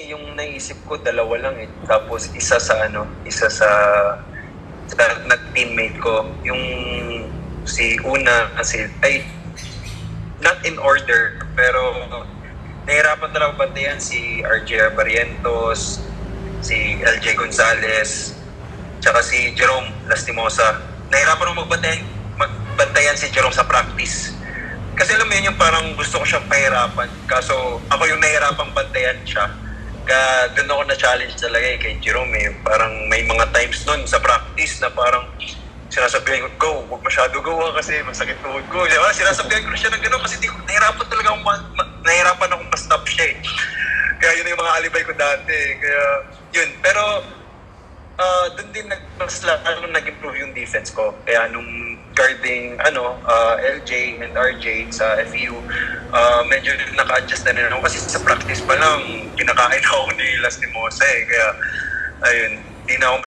yung naisip ko dalawa lang eh. Tapos isa sa nag-teammate ko. Yung si Una, not in order, pero nahirapan talaga bantayan si RJ Barrientos, si LJ Gonzalez, tsaka si Jerome Lastimosa. Nahirapan mo magbantayan si Jerome sa practice. Kasi alam mo yun, yung parang gusto ko siyang pahirapan. Kaso ako yung nahirapang bantayan siya. Kaya doon ako na-challenge talaga kay Jerome eh. Parang may mga times nun sa practice na parang sinasabihan ko, huwag masyado gawa kasi masakit tuhod ko. Diba? Sinasabihan ko na siya ng gano'n kasi nahirapan talaga nahirapan akong ma-stop siya eh. Kaya yun yung mga alibay ko dati. Kaya yun. Pero doon din mas lalo nag-improve yung defense ko. Kaya nung guarding LJ and RJ sa FEU, medyo naka-adjust na rin ako kasi sa practice pa lang kinakain ako ni Lastimosa eh. Kaya ayun, di na ako